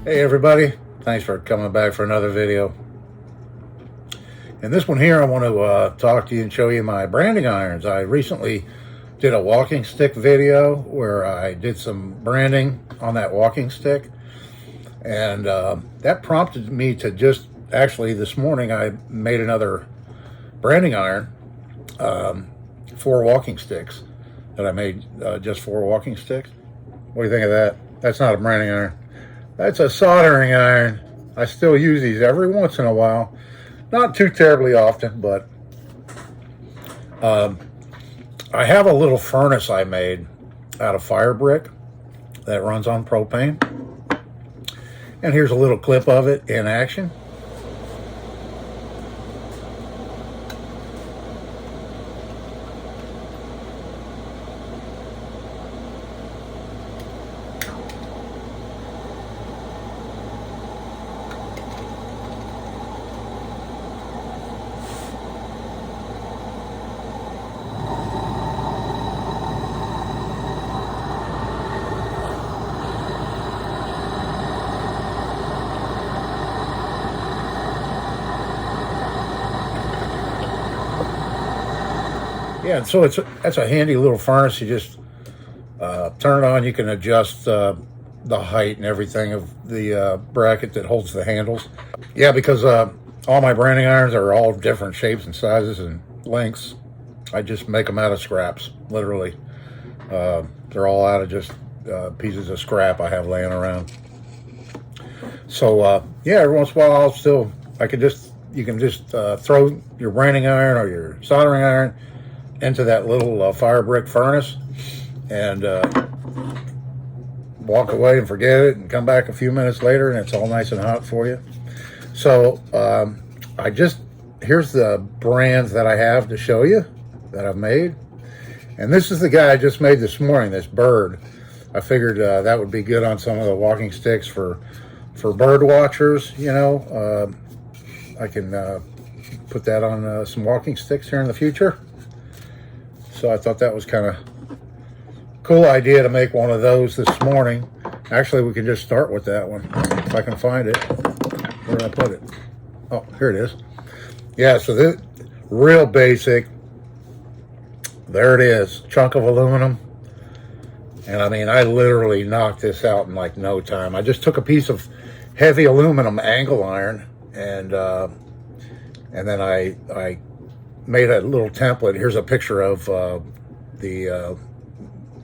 Hey everybody, thanks for coming back for another video. In this one here, I want to talk to you and show you my branding irons. I recently did a walking stick video where I did some branding on that walking stick, and that prompted me to just, actually this morning I made another branding iron, 4 walking sticks that I made, just 4 walking sticks. What do you think of that? That's not a branding iron. That's a soldering iron. I still use these every once in a while. Not too terribly often, but I have a little furnace I made out of fire brick that runs on propane. And here's a little clip of it in action. Yeah, and so that's a handy little furnace. You just turn it on. You can adjust the height and everything of the bracket that holds the handles. Yeah, because all my branding irons are all different shapes and sizes and lengths. I just make them out of scraps, literally. They're all out of just pieces of scrap I have laying around. So yeah, every once in a while you can just throw your branding iron or your soldering iron into that little fire brick furnace and walk away and forget it, and come back a few minutes later and it's all nice and hot for you. So here's the brands that I have to show you that I've made. And this is the guy I just made this morning, this bird. I figured that would be good on some of the walking sticks for bird watchers, you know. I can put that on some walking sticks here in the future. So I thought that was kind of cool idea to make one of those this morning. Actually, we can just start with that one if I can find it. Where did I put it? Oh, here it is. Yeah, so this real basic. There it is, chunk of aluminum. And I mean, I literally knocked this out in like no time. I just took a piece of heavy aluminum angle iron and then I made a little template. Here's a picture of the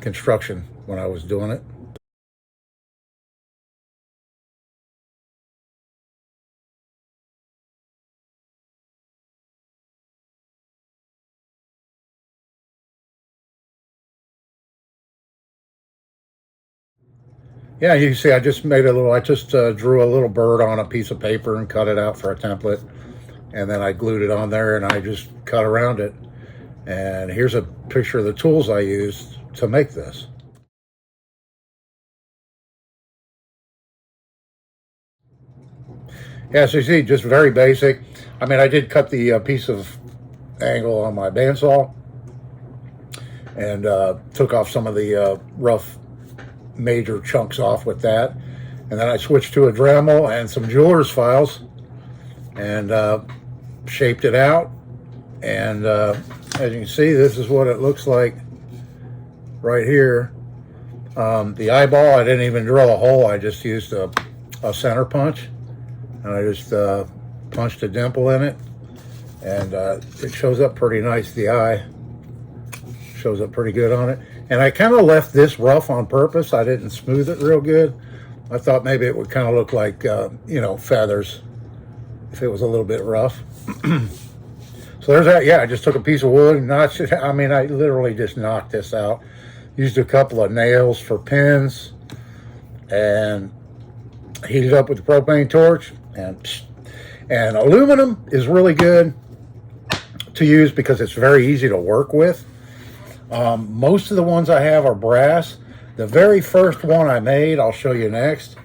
construction when I was doing it. Yeah, you can see I just drew a little bird on a piece of paper and cut it out for a template. And then I glued it on there and I just cut around it. And here's a picture of the tools I used to make this. Yeah, so you see, just very basic. I mean, I did cut the piece of angle on my bandsaw and took off some of the rough major chunks off with that. And then I switched to a Dremel and some jeweler's files and shaped it out. And as you can see, this is what it looks like right here. The eyeball, I didn't even drill a hole. I just used a center punch, and I just punched a dimple in it, and it shows up pretty nice. The eye shows up pretty good on it. And I kind of left this rough on purpose. I didn't smooth it real good. I thought maybe it would kind of look like you know, feathers if it was a little bit rough. So there's that. Yeah, I just took a piece of wood and notched it. I mean, I literally just knocked this out. Used a couple of nails for pins and heated up with the propane torch. And aluminum is really good to use because it's very easy to work with. Most of the ones I have are brass. The very first one I made, I'll show you next.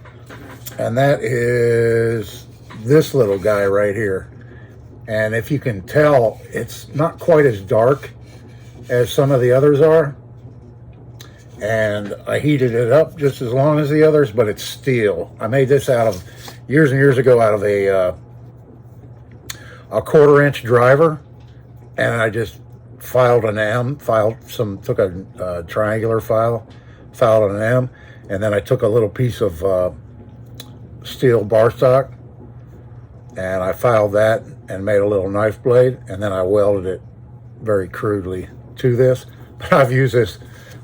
And that is this little guy right here. And if you can tell, it's not quite as dark as some of the others are. and I heated it up just as long as the others, but it's steel. I made this out of, years and years ago, out of a 1/4-inch driver, and I just filed an M, took a triangular file, filed an M, and then I took a little piece of steel bar stock, and I filed that and made a little knife blade, and then I welded it very crudely to this. But I've used this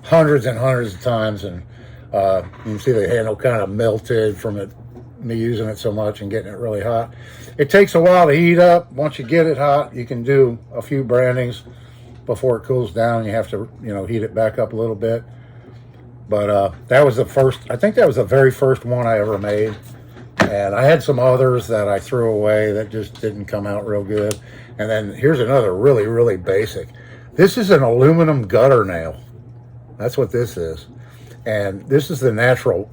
hundreds and hundreds of times, and you can see the handle kind of melted from me using it so much and getting it really hot. It takes a while to heat up. Once you get it hot, you can do a few brandings before it cools down. You have to, heat it back up a little bit. But that was the first, I think that was the very first one I ever made. And I had some others that I threw away that just didn't come out real good. And then here's another really, really basic. This is an aluminum gutter nail. That's what this is. And this is the natural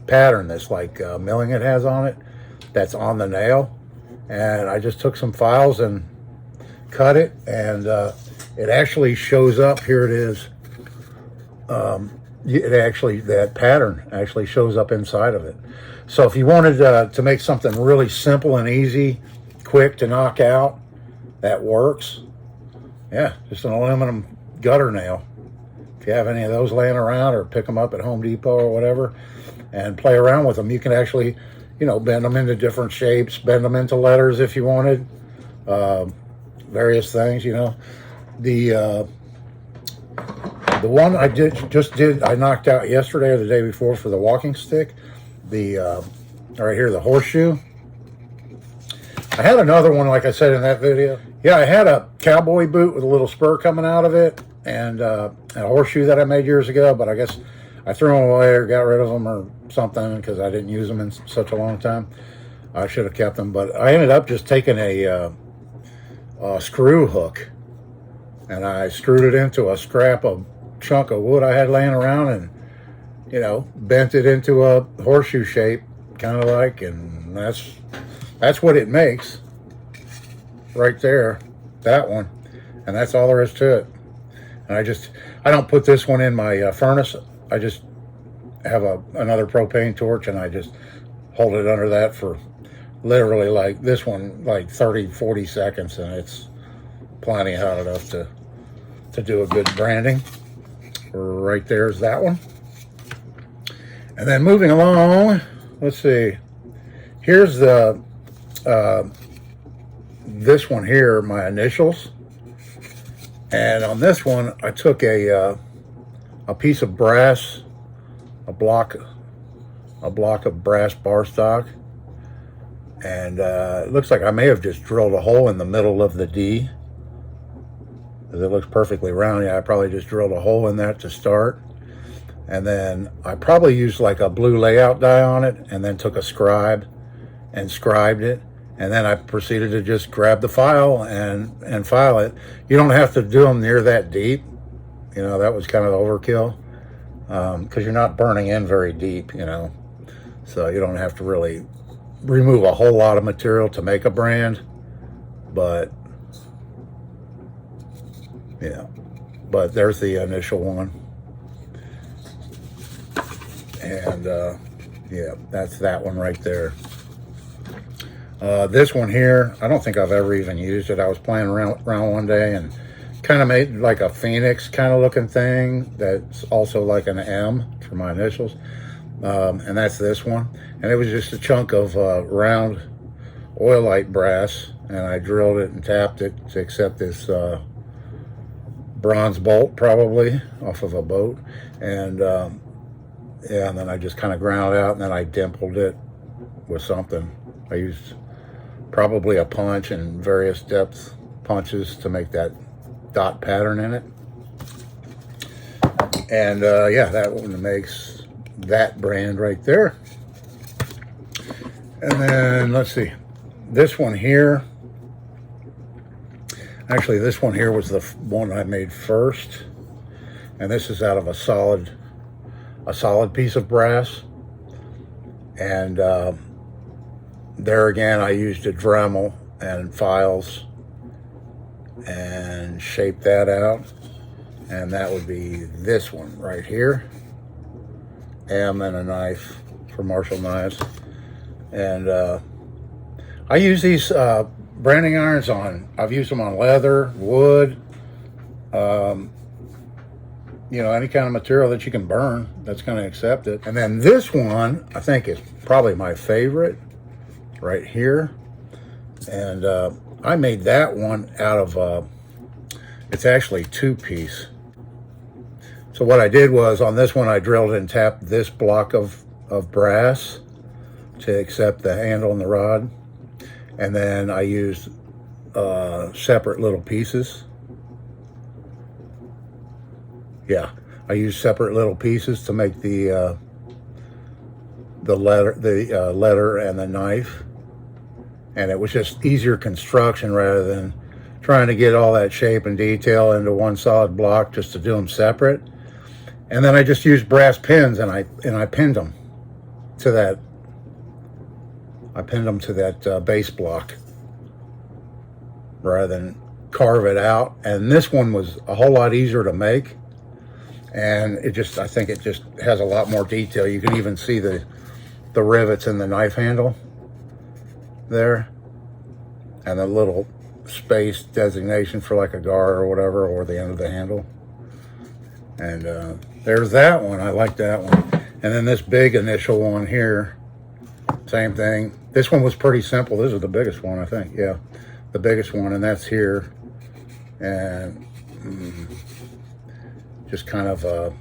pattern that's like milling it has on it. That's on the nail. And I just took some files and cut it. And it actually shows up. Here it is. That pattern actually shows up inside of it. So if you wanted to make something really simple and easy, quick to knock out, that works. Yeah, just an aluminum gutter nail. If you have any of those laying around, or pick them up at Home Depot or whatever, and play around with them, you can actually, bend them into different shapes, bend them into letters if you wanted, various things, The one I I knocked out yesterday or the day before for the walking stick, right here, the horseshoe. I had another one, like I said in that video. Yeah, I had a cowboy boot with a little spur coming out of it, and a horseshoe that I made years ago, but I guess I threw them away or got rid of them or something because I didn't use them in such a long time. I should have kept them, but I ended up just taking a screw hook, and I screwed it into a chunk of wood I had laying around, and bent it into a horseshoe shape, kind of like, and that's what it makes right there, that one, and that's all there is to it. And I don't put this one in my furnace. I just have another propane torch, and I just hold it under that for literally, like this one, like 30-40 seconds, and it's plenty hot enough to do a good branding. Right there's that one. And then moving along, let's see, here's the this one here, my initials. And on this one, I took a piece of brass, a block of brass bar stock, and it looks like I may have just drilled a hole in the middle of the D. It looks perfectly round. Yeah, I probably just drilled a hole in that to start. And then I probably used like a blue layout die on it, and then took a scribe and scribed it. And then I proceeded to just grab the file and file it. You don't have to do them near that deep. That was kind of overkill, because you're not burning in very deep, So you don't have to really remove a whole lot of material to make a brand. But, yeah. But there's the initial one. And, yeah, that's that one right there. This one here, I don't think I've ever even used it. I was playing around one day and kind of made like a phoenix kind of looking thing that's also like an M for my initials. And that's this one. And it was just a chunk of round oilite brass, and I drilled it and tapped it to accept this bronze bolt, probably off of a boat. And yeah, and then I just kind of ground it out, and then I dimpled it with something. I used probably a punch and various depth punches to make that dot pattern in it. And yeah, that one makes that brand right there. And then let's see, this one here, actually this one here was the one I made first, and this is out of a solid piece of brass. And there again, I used a Dremel and files and shaped that out. and that would be this one right here. M and a knife for Marshall knives. And I use these branding irons I've used them on leather, wood, you know, any kind of material that you can burn that's going to accept it. And then this one, I think, is probably my favorite right here. And I made that one out of, it's actually 2-piece. So what I did was, on this one, I drilled and tapped this block of brass to accept the handle and the rod. And then I used separate little pieces. Yeah, I used separate little pieces to make the letter and the knife, and it was just easier construction rather than trying to get all that shape and detail into one solid block just to do them separate. And then I just used brass pins, and I pinned them to that. I pinned them to that base block rather than carve it out. And this one was a whole lot easier to make. And I think it just has a lot more detail. You can even see the rivets in the knife handle there, and a little space designation for like a guard or whatever, or the end of the handle. And there's that one. I like that one. And then this big initial one here, same thing. This one was pretty simple. This is the biggest one, I think. Yeah, the biggest one, and that's here. And just kind of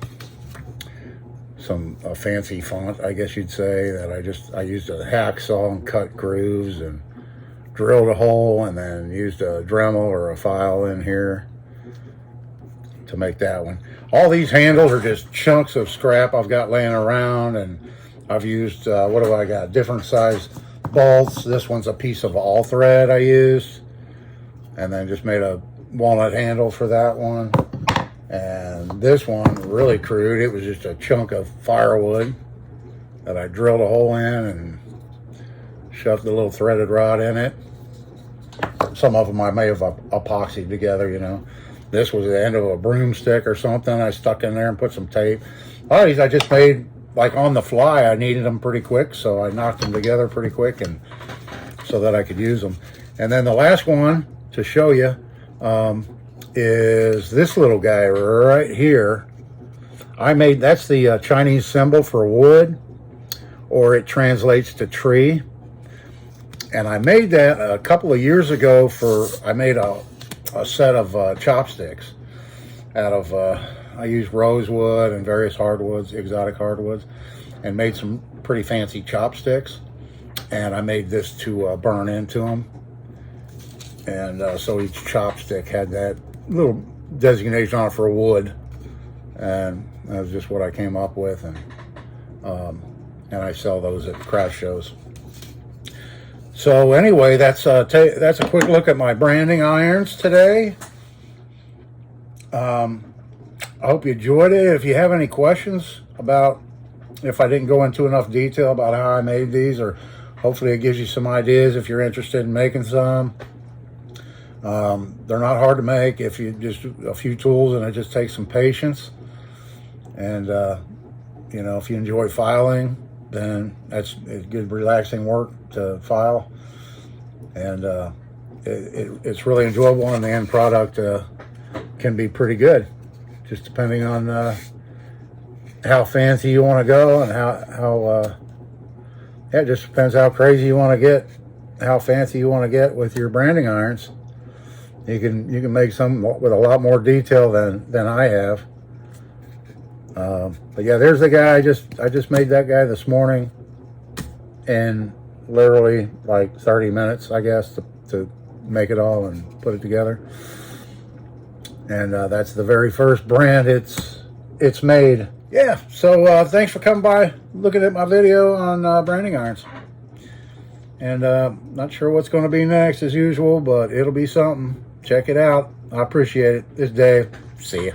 some fancy font, I guess you'd say, that I used a hacksaw and cut grooves and drilled a hole, and then used a Dremel or a file in here to make that one. All these handles are just chunks of scrap I've got laying around, and I've used, what do I got? Different size bolts. This one's a piece of all thread I used, and then just made a walnut handle for that one. And this one, really crude, it was just a chunk of firewood that I drilled a hole in and shoved the little threaded rod in it. Some of them I may have epoxied together, you know. This was the end of a broomstick or something I stuck in there and put some tape. A lot of these I just made like on the fly. I needed them pretty quick, so I knocked them together pretty quick, and so that I could use them. And then the last one to show you is this little guy right here. I made, that's the Chinese symbol for wood, or it translates to tree. And I made that a couple of years ago I made a set of chopsticks out of, I used rosewood and various hardwoods, exotic hardwoods, and made some pretty fancy chopsticks. And I made this to burn into them. And so each chopstick had that little designation on it for wood, and that was just what I came up with. And I sell those at craft shows. So anyway, that's a quick look at my branding irons today. I hope you enjoyed it. If you have any questions about, if I didn't go into enough detail about how I made these, or hopefully it gives you some ideas if you're interested in making some. They're not hard to make if you just a few tools, and it just takes some patience. And you know, if you enjoy filing, then it's good, relaxing work to file. And it's really enjoyable, and the end product can be pretty good, just depending on how fancy you want to go, and how yeah, it just depends how crazy you want to get, how fancy you want to get with your branding irons. You can make some with a lot more detail than I have. But yeah, there's the guy. I just made that guy this morning in literally like 30 minutes, I guess, to make it all and put it together. And that's the very first brand it's made. Yeah, so thanks for coming by, looking at my video on branding irons. And not sure what's going to be next as usual, but it'll be something. Check it out. I appreciate it. This is Dave. See ya.